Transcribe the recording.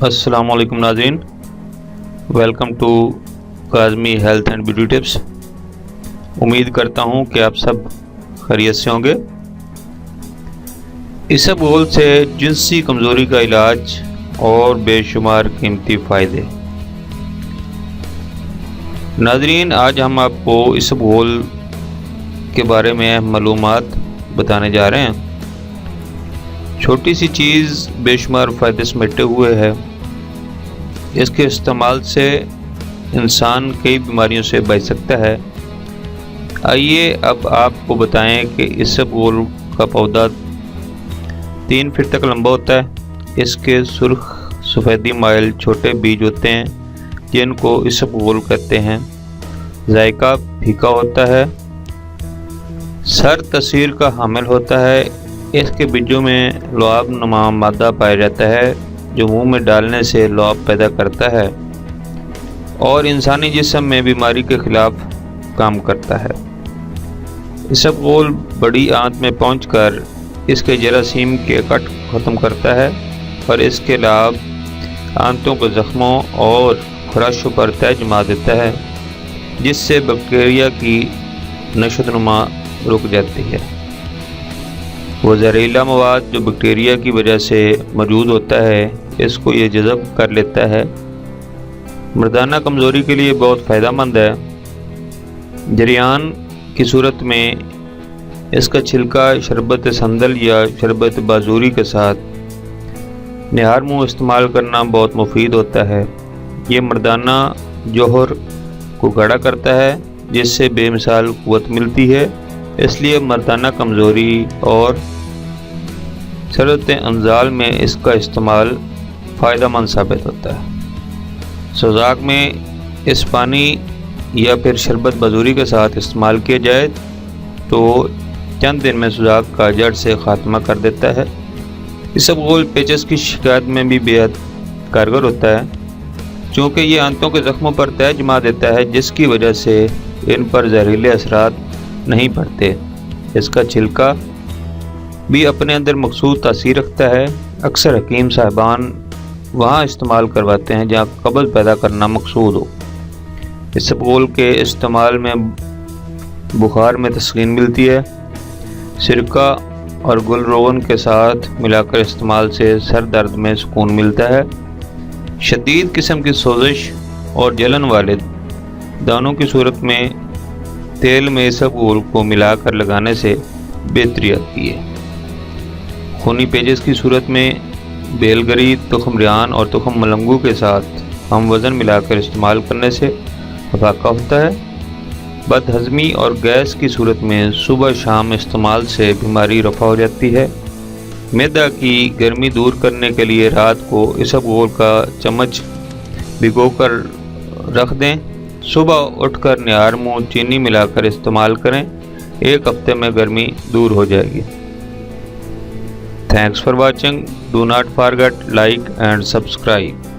السلام علیکم ناظرین، welcome to Kazmi health and beauty tips. امید کرتا ہوں کہ آپ سب خیریت سے ہوں گے۔ اسبغول سے جنسی کمزوری کا علاج اور بے شمار قیمتی فائدے۔ ناظرین، آج ہم آپ کو اسبغول کے بارے میں اہم معلومات بتانے جا رہے ہیں۔ چھوٹی سی چیز بے شمار فائدے سمیٹے ہوئے ہے۔ اس کے استعمال سے انسان کئی بیماریوں سے بچ سکتا ہے۔ آئیے اب آپ کو بتائیں کہ اسبغول کا پودا 3 فٹ تک لمبا ہوتا ہے۔ اس کے سرخ سفیدی مائل چھوٹے بیج ہوتے ہیں جن کو اسبغول کہتے ہیں۔ ذائقہ پھیکا ہوتا ہے۔ سر تاثیر کا حامل ہوتا ہے۔ اس کے بیجوں میں لعاب نما مادہ پایا جاتا ہے جو منہ میں ڈالنے سے لعاب پیدا کرتا ہے اور انسانی جسم میں بیماری کے خلاف کام کرتا ہے۔ اسبغول بڑی آنت میں پہنچ کر اس کے جراثیم کے کٹ ختم کرتا ہے اور اس کے لعاب آنتوں کے زخموں اور خراشوں پر تہ جما دیتا ہے جس سے بیکٹیریا کی نشو و نما رک جاتی ہے۔ وہ زہریلا مواد جو بیکٹیریا کی وجہ سے موجود ہوتا ہے اس کو یہ جذب کر لیتا ہے۔ مردانہ کمزوری کے لیے بہت فائدہ مند ہے۔ جریان کی صورت میں اس کا چھلکا شربت سندل یا شربت بازوری کے ساتھ نہار منہ استعمال کرنا بہت مفید ہوتا ہے۔ یہ مردانہ جوہر کو گاڑھا کرتا ہے جس سے بے مثال قوت ملتی ہے، اس لیے مردانہ کمزوری اور سرعت انزال میں اس کا استعمال فائدہ مند ثابت ہوتا ہے۔ سوزاک میں اس پانی یا پھر شربت بازوری کے ساتھ استعمال کیا جائے تو چند دن میں سوزاک کا جڑ سے خاتمہ کر دیتا ہے۔ اسبغول پیچس کی شکایت میں بھی بے حد کارگر ہوتا ہے چونکہ یہ آنتوں کے زخموں پر تہ جما دیتا ہے جس کی وجہ سے ان پر زہریلے اثرات نہیں پڑتے۔ اس کا چھلکا بھی اپنے اندر مخصوص تاثیر رکھتا ہے۔ اکثر حکیم صاحبان وہاں استعمال کرواتے ہیں جہاں قبض پیدا کرنا مقصود ہو۔ اسبغول کے استعمال میں بخار میں تسکین ملتی ہے۔ سرکہ اور گل روغن کے ساتھ ملا کر استعمال سے سر درد میں سکون ملتا ہے۔ شدید قسم کی سوزش اور جلن والے دانوں کی صورت میں تیل میں اسبغول کو ملا کر لگانے سے بہتری آتی ہے۔ خونی پیچس کی صورت میں بیل گری، تخم ریحان اور تخم ملنگو کے ساتھ ہم وزن ملا کر استعمال کرنے سے افاقہ ہوتا ہے۔ بد ہضمی اور گیس کی صورت میں صبح شام استعمال سے بیماری رفع ہو جاتی ہے۔ معدہ کی گرمی دور کرنے کے لیے رات کو اسبغول کا چمچ بھگو کر رکھ دیں۔ صبح اٹھ کر نہار منہ چینی ملا کر استعمال کریں۔ 1 ہفتے میں گرمی دور ہو جائے گی۔ Thanks for watching. Do not forget like and subscribe.